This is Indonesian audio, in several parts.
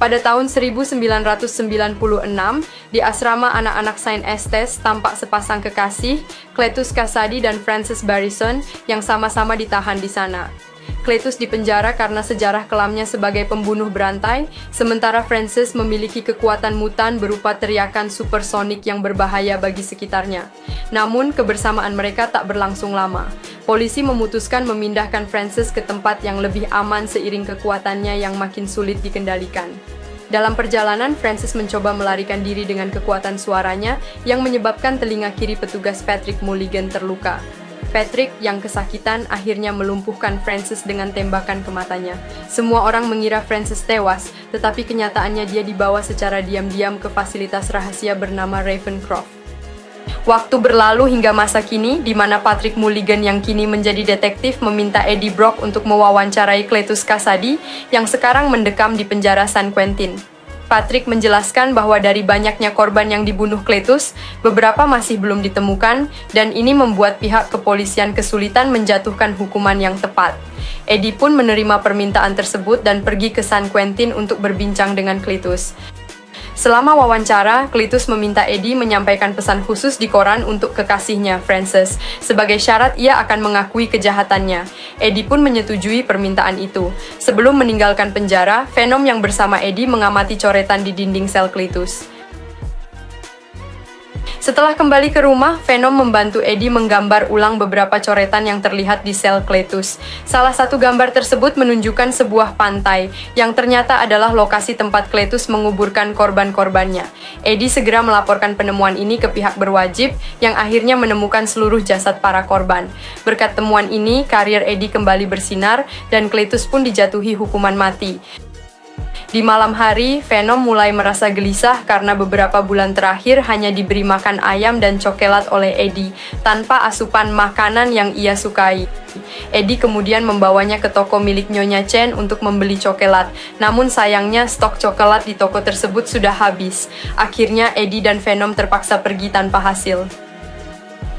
Pada tahun 1996, di asrama anak-anak Saint Estes tampak sepasang kekasih, Cletus Kasady dan Frances Barrison, yang sama-sama ditahan di sana. Cletus dipenjara karena sejarah kelamnya sebagai pembunuh berantai, sementara Frances memiliki kekuatan mutan berupa teriakan supersonik yang berbahaya bagi sekitarnya. Namun, kebersamaan mereka tak berlangsung lama. Polisi memutuskan memindahkan Frances ke tempat yang lebih aman seiring kekuatannya yang makin sulit dikendalikan. Dalam perjalanan, Frances mencoba melarikan diri dengan kekuatan suaranya yang menyebabkan telinga kiri petugas Patrick Mulligan terluka. Patrick yang kesakitan akhirnya melumpuhkan Frances dengan tembakan ke matanya. Semua orang mengira Frances tewas, tetapi kenyataannya dia dibawa secara diam-diam ke fasilitas rahasia bernama Ravencroft. Waktu berlalu hingga masa kini, di mana Patrick Mulligan yang kini menjadi detektif meminta Eddie Brock untuk mewawancarai Cletus Kasady yang sekarang mendekam di penjara San Quentin. Patrick menjelaskan bahwa dari banyaknya korban yang dibunuh Cletus, beberapa masih belum ditemukan, dan ini membuat pihak kepolisian kesulitan menjatuhkan hukuman yang tepat. Eddie pun menerima permintaan tersebut dan pergi ke San Quentin untuk berbincang dengan Cletus. Selama wawancara, Cletus meminta Eddie menyampaikan pesan khusus di koran untuk kekasihnya, Frances. Sebagai syarat, ia akan mengakui kejahatannya. Eddie pun menyetujui permintaan itu. Sebelum meninggalkan penjara, Venom yang bersama Eddie mengamati coretan di dinding sel Cletus. Setelah kembali ke rumah, Venom membantu Eddie menggambar ulang beberapa coretan yang terlihat di sel Cletus. Salah satu gambar tersebut menunjukkan sebuah pantai, yang ternyata adalah lokasi tempat Cletus menguburkan korban-korbannya. Eddie segera melaporkan penemuan ini ke pihak berwajib, yang akhirnya menemukan seluruh jasad para korban. Berkat temuan ini, karir Eddie kembali bersinar, dan Cletus pun dijatuhi hukuman mati. Di malam hari, Venom mulai merasa gelisah karena beberapa bulan terakhir hanya diberi makan ayam dan coklat oleh Eddie, tanpa asupan makanan yang ia sukai. Eddie kemudian membawanya ke toko milik Nyonya Chen untuk membeli coklat, namun sayangnya stok coklat di toko tersebut sudah habis. Akhirnya Eddie dan Venom terpaksa pergi tanpa hasil.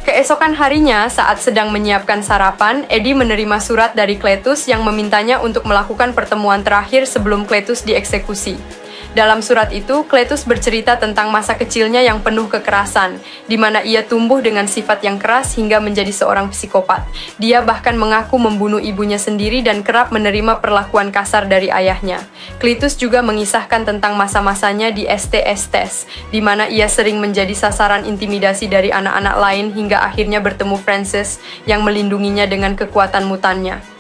Keesokan harinya, saat sedang menyiapkan sarapan, Eddie menerima surat dari Cletus yang memintanya untuk melakukan pertemuan terakhir sebelum Cletus dieksekusi. Dalam surat itu, Cletus bercerita tentang masa kecilnya yang penuh kekerasan, di mana ia tumbuh dengan sifat yang keras hingga menjadi seorang psikopat. Dia bahkan mengaku membunuh ibunya sendiri dan kerap menerima perlakuan kasar dari ayahnya. Cletus juga mengisahkan tentang masa-masanya di ST Estes, di mana ia sering menjadi sasaran intimidasi dari anak-anak lain hingga akhirnya bertemu Frances yang melindunginya dengan kekuatan mutannya.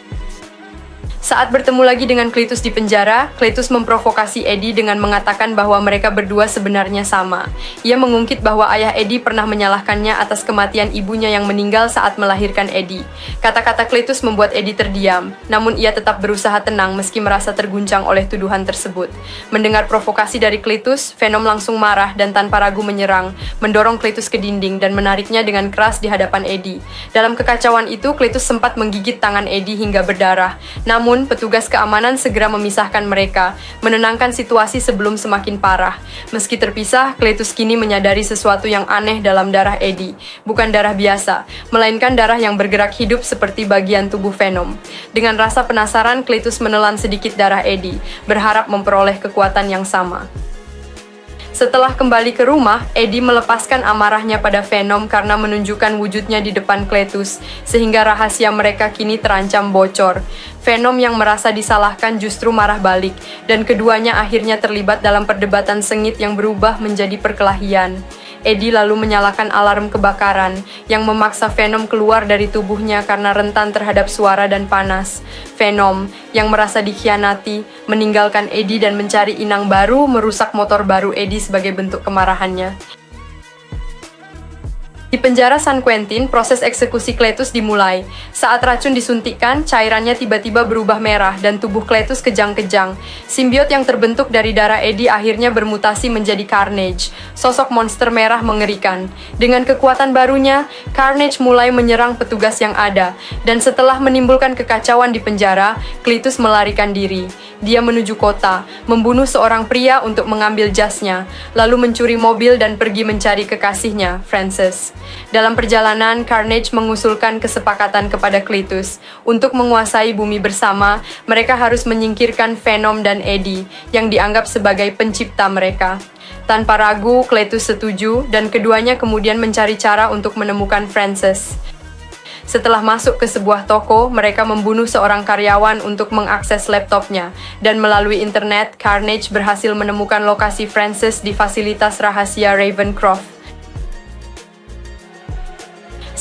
Saat bertemu lagi dengan Cletus di penjara, Cletus memprovokasi Eddie dengan mengatakan bahwa mereka berdua sebenarnya sama. Ia mengungkit bahwa ayah Eddie pernah menyalahkannya atas kematian ibunya yang meninggal saat melahirkan Eddie. Kata-kata Cletus membuat Eddie terdiam, namun ia tetap berusaha tenang meski merasa terguncang oleh tuduhan tersebut. Mendengar provokasi dari Cletus, Venom langsung marah dan tanpa ragu menyerang, mendorong Cletus ke dinding dan menariknya dengan keras di hadapan Eddie. Dalam kekacauan itu, Cletus sempat menggigit tangan Eddie hingga berdarah. Namun, petugas keamanan segera memisahkan mereka, menenangkan situasi sebelum semakin parah. Meski terpisah, Cletus kini menyadari sesuatu yang aneh dalam darah Eddie. Bukan darah biasa, melainkan darah yang bergerak hidup seperti bagian tubuh Venom. Dengan rasa penasaran, Cletus menelan sedikit darah Eddie, berharap memperoleh kekuatan yang sama. Setelah kembali ke rumah, Eddie melepaskan amarahnya pada Venom karena menunjukkan wujudnya di depan Cletus, sehingga rahasia mereka kini terancam bocor. Venom yang merasa disalahkan justru marah balik, dan keduanya akhirnya terlibat dalam perdebatan sengit yang berubah menjadi perkelahian. Eddie lalu menyalakan alarm kebakaran, yang memaksa Venom keluar dari tubuhnya karena rentan terhadap suara dan panas. Venom, yang merasa dikhianati, meninggalkan Eddie dan mencari inang baru, merusak motor baru Eddie sebagai bentuk kemarahannya. Di penjara San Quentin, proses eksekusi Cletus dimulai. Saat racun disuntikkan, cairannya tiba-tiba berubah merah dan tubuh Cletus kejang-kejang. Simbiot yang terbentuk dari darah Eddie akhirnya bermutasi menjadi Carnage, sosok monster merah mengerikan. Dengan kekuatan barunya, Carnage mulai menyerang petugas yang ada, dan setelah menimbulkan kekacauan di penjara, Cletus melarikan diri. Dia menuju kota, membunuh seorang pria untuk mengambil jasnya, lalu mencuri mobil dan pergi mencari kekasihnya, Frances. Dalam perjalanan, Carnage mengusulkan kesepakatan kepada Cletus. Untuk menguasai bumi bersama, mereka harus menyingkirkan Venom dan Eddie, yang dianggap sebagai pencipta mereka. Tanpa ragu, Cletus setuju, dan keduanya kemudian mencari cara untuk menemukan Frances. Setelah masuk ke sebuah toko, mereka membunuh seorang karyawan untuk mengakses laptopnya, dan melalui internet, Carnage berhasil menemukan lokasi Frances di fasilitas rahasia Ravencroft.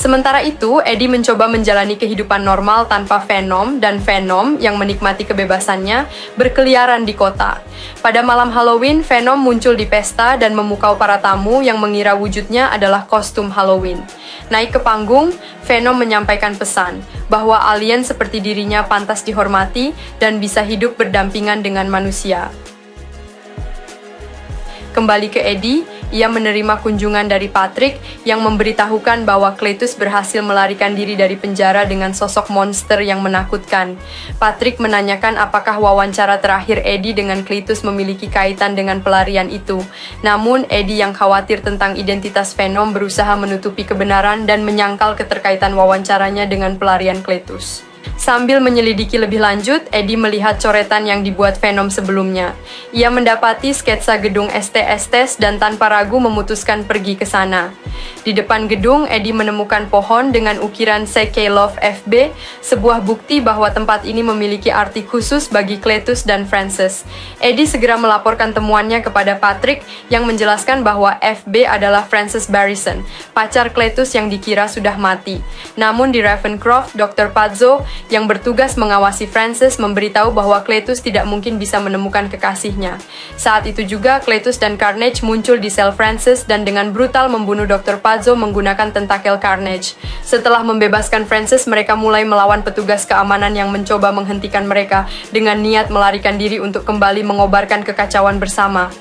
Sementara itu, Eddie mencoba menjalani kehidupan normal tanpa Venom, dan Venom yang menikmati kebebasannya berkeliaran di kota. Pada malam Halloween, Venom muncul di pesta dan memukau para tamu yang mengira wujudnya adalah kostum Halloween. Naik ke panggung, Venom menyampaikan pesan bahwa alien seperti dirinya pantas dihormati dan bisa hidup berdampingan dengan manusia. Kembali ke Eddie, ia menerima kunjungan dari Patrick yang memberitahukan bahwa Cletus berhasil melarikan diri dari penjara dengan sosok monster yang menakutkan. Patrick menanyakan apakah wawancara terakhir Eddie dengan Cletus memiliki kaitan dengan pelarian itu. Namun, Eddie yang khawatir tentang identitas Venom berusaha menutupi kebenaran dan menyangkal keterkaitan wawancaranya dengan pelarian Cletus. Sambil menyelidiki lebih lanjut, Eddie melihat coretan yang dibuat Venom sebelumnya. Ia mendapati sketsa gedung ST dan tanpa ragu memutuskan pergi ke sana. Di depan gedung, Eddie menemukan pohon dengan ukiran Sekilov FB, sebuah bukti bahwa tempat ini memiliki arti khusus bagi Cletus dan Frances. Eddie segera melaporkan temuannya kepada Patrick yang menjelaskan bahwa FB adalah Frances Barrison, pacar Cletus yang dikira sudah mati. Namun di Ravencroft, Dr. Pazzo yang bertugas mengawasi Frances memberitahu bahwa Cletus tidak mungkin bisa menemukan kekasihnya. Saat itu juga, Cletus dan Carnage muncul di sel Frances dan dengan brutal membunuh Dr. Pazzo menggunakan tentakel Carnage. Setelah membebaskan Frances, mereka mulai melawan petugas keamanan yang mencoba menghentikan mereka dengan niat melarikan diri untuk kembali mengobarkan kekacauan bersama.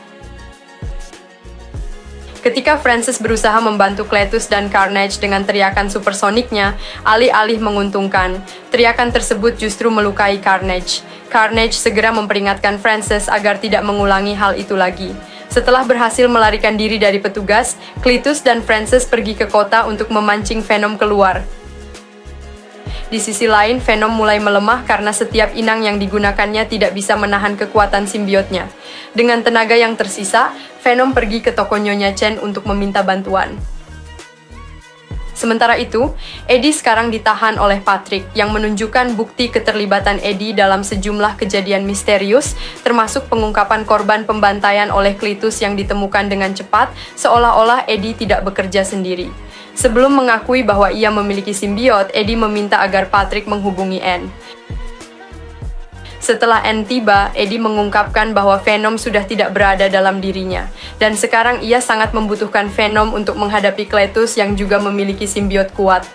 Ketika Frances berusaha membantu Cletus dan Carnage dengan teriakan supersoniknya, alih-alih menguntungkan, teriakan tersebut justru melukai Carnage. Carnage segera memperingatkan Frances agar tidak mengulangi hal itu lagi. Setelah berhasil melarikan diri dari petugas, Cletus dan Frances pergi ke kota untuk memancing Venom keluar. Di sisi lain, Venom mulai melemah karena setiap inang yang digunakannya tidak bisa menahan kekuatan simbiotnya. Dengan tenaga yang tersisa, Venom pergi ke toko Nyonya Chen untuk meminta bantuan. Sementara itu, Eddie sekarang ditahan oleh Patrick yang menunjukkan bukti keterlibatan Eddie dalam sejumlah kejadian misterius, termasuk pengungkapan korban pembantaian oleh Cletus yang ditemukan dengan cepat, seolah-olah Eddie tidak bekerja sendiri. Sebelum mengakui bahwa ia memiliki simbiot, Eddie meminta agar Patrick menghubungi Anne. Setelah Anne tiba, Eddie mengungkapkan bahwa Venom sudah tidak berada dalam dirinya, dan sekarang ia sangat membutuhkan Venom untuk menghadapi Cletus yang juga memiliki simbiot kuat.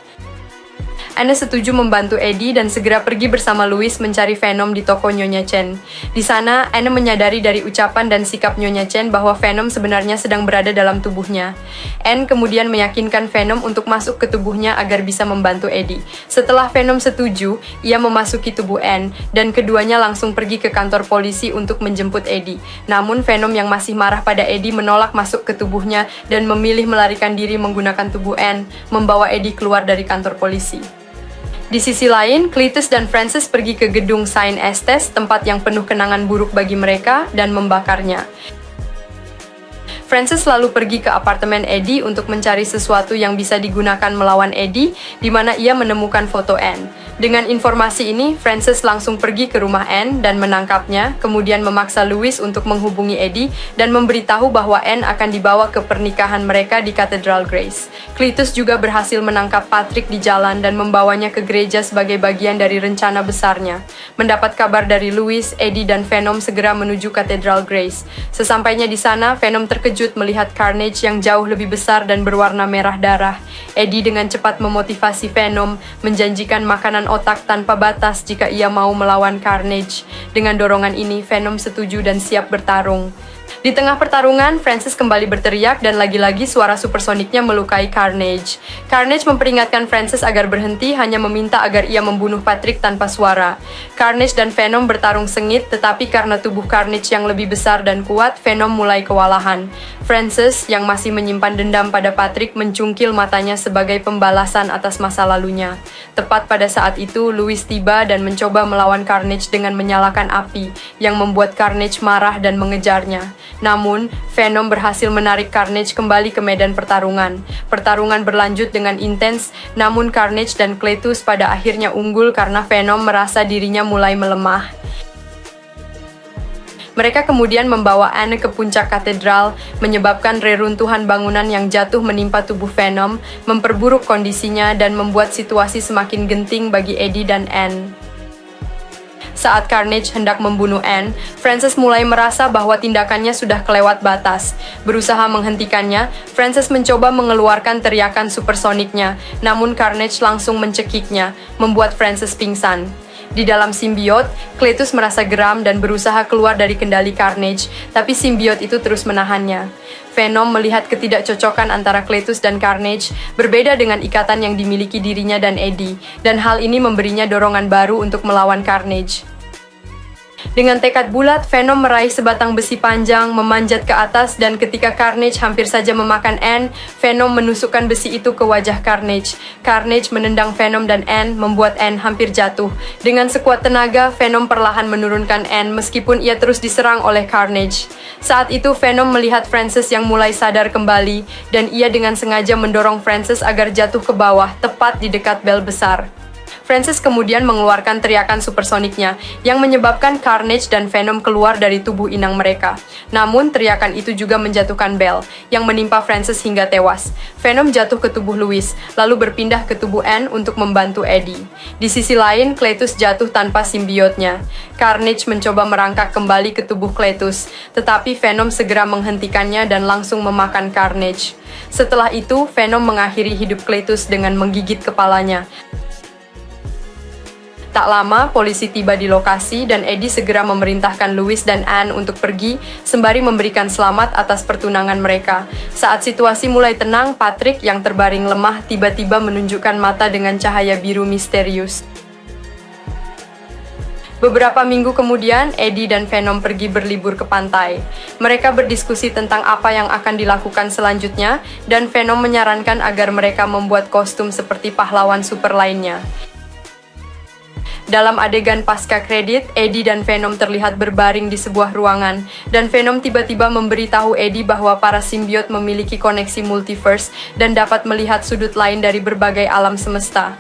Anne setuju membantu Eddie dan segera pergi bersama Louis mencari Venom di toko Nyonya Chen. Di sana, Anne menyadari dari ucapan dan sikap Nyonya Chen bahwa Venom sebenarnya sedang berada dalam tubuhnya. Anne kemudian meyakinkan Venom untuk masuk ke tubuhnya agar bisa membantu Eddie. Setelah Venom setuju, ia memasuki tubuh Anne, dan keduanya langsung pergi ke kantor polisi untuk menjemput Eddie. Namun Venom yang masih marah pada Eddie menolak masuk ke tubuhnya dan memilih melarikan diri menggunakan tubuh Anne, membawa Eddie keluar dari kantor polisi. Di sisi lain, Cletus dan Frances pergi ke gedung Saint Estes, tempat yang penuh kenangan buruk bagi mereka, dan membakarnya. Frances lalu pergi ke apartemen Eddie untuk mencari sesuatu yang bisa digunakan melawan Eddie, di mana ia menemukan foto Anne. Dengan informasi ini, Frances langsung pergi ke rumah Anne dan menangkapnya, kemudian memaksa Louis untuk menghubungi Eddie dan memberitahu bahwa Anne akan dibawa ke pernikahan mereka di Katedral Grace. Cletus juga berhasil menangkap Patrick di jalan dan membawanya ke gereja sebagai bagian dari rencana besarnya. Mendapat kabar dari Louis, Eddie dan Venom segera menuju Katedral Grace. Sesampainya di sana, Venom terkejut melihat Carnage yang jauh lebih besar dan berwarna merah darah. Eddie dengan cepat memotivasi Venom, menjanjikan makanan otak tanpa batas jika ia mau melawan Carnage. Dengan dorongan ini, Venom setuju dan siap bertarung. Di tengah pertarungan, Francis kembali berteriak dan lagi-lagi suara supersoniknya melukai Carnage. Carnage memperingatkan Francis agar berhenti, hanya meminta agar ia membunuh Patrick tanpa suara. Carnage dan Venom bertarung sengit, tetapi karena tubuh Carnage yang lebih besar dan kuat, Venom mulai kewalahan. Francis, yang masih menyimpan dendam pada Patrick, mencungkil matanya sebagai pembalasan atas masa lalunya. Tepat pada saat itu, Louis tiba dan mencoba melawan Carnage dengan menyalakan api, yang membuat Carnage marah dan mengejarnya. Namun, Venom berhasil menarik Carnage kembali ke medan pertarungan. Pertarungan berlanjut dengan intens, namun Carnage dan Cletus pada akhirnya unggul karena Venom merasa dirinya mulai melemah. Mereka kemudian membawa Anne ke puncak katedral, menyebabkan reruntuhan bangunan yang jatuh menimpa tubuh Venom, memperburuk kondisinya dan membuat situasi semakin genting bagi Eddie dan Anne. Saat Carnage hendak membunuh Anne, Francis mulai merasa bahwa tindakannya sudah kelewat batas. Berusaha menghentikannya, Francis mencoba mengeluarkan teriakan supersoniknya, namun Carnage langsung mencekiknya, membuat Francis pingsan. Di dalam simbiot, Cletus merasa geram dan berusaha keluar dari kendali Carnage, tapi simbiot itu terus menahannya. Venom melihat ketidakcocokan antara Cletus dan Carnage, berbeda dengan ikatan yang dimiliki dirinya dan Eddie, dan hal ini memberinya dorongan baru untuk melawan Carnage. Dengan tekad bulat, Venom meraih sebatang besi panjang, memanjat ke atas, dan ketika Carnage hampir saja memakan Anne, Venom menusukkan besi itu ke wajah Carnage. Carnage menendang Venom dan Anne, membuat Anne hampir jatuh. Dengan sekuat tenaga, Venom perlahan menurunkan Anne meskipun ia terus diserang oleh Carnage. Saat itu, Venom melihat Francis yang mulai sadar kembali, dan ia dengan sengaja mendorong Francis agar jatuh ke bawah, tepat di dekat bel besar. Francis kemudian mengeluarkan teriakan supersoniknya, yang menyebabkan Carnage dan Venom keluar dari tubuh inang mereka. Namun, teriakan itu juga menjatuhkan Belle, yang menimpa Francis hingga tewas. Venom jatuh ke tubuh Louis, lalu berpindah ke tubuh Anne untuk membantu Eddie. Di sisi lain, Cletus jatuh tanpa simbiotnya. Carnage mencoba merangkak kembali ke tubuh Cletus, tetapi Venom segera menghentikannya dan langsung memakan Carnage. Setelah itu, Venom mengakhiri hidup Cletus dengan menggigit kepalanya. Tak lama, polisi tiba di lokasi dan Eddie segera memerintahkan Louis dan Anne untuk pergi, sembari memberikan selamat atas pertunangan mereka. Saat situasi mulai tenang, Patrick yang terbaring lemah tiba-tiba menunjukkan mata dengan cahaya biru misterius. Beberapa minggu kemudian, Eddie dan Venom pergi berlibur ke pantai. Mereka berdiskusi tentang apa yang akan dilakukan selanjutnya, dan Venom menyarankan agar mereka membuat kostum seperti pahlawan super lainnya. Dalam adegan pasca kredit, Eddie dan Venom terlihat berbaring di sebuah ruangan, dan Venom tiba-tiba memberitahu Eddie bahwa para simbiot memiliki koneksi multiverse dan dapat melihat sudut lain dari berbagai alam semesta.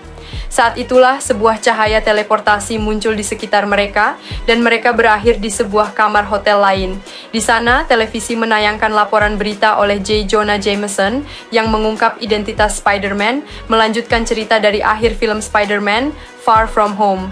Saat itulah sebuah cahaya teleportasi muncul di sekitar mereka, dan mereka berakhir di sebuah kamar hotel lain. Di sana, televisi menayangkan laporan berita oleh J. Jonah Jameson yang mengungkap identitas Spider-Man, melanjutkan cerita dari akhir film Spider-Man, Far From Home.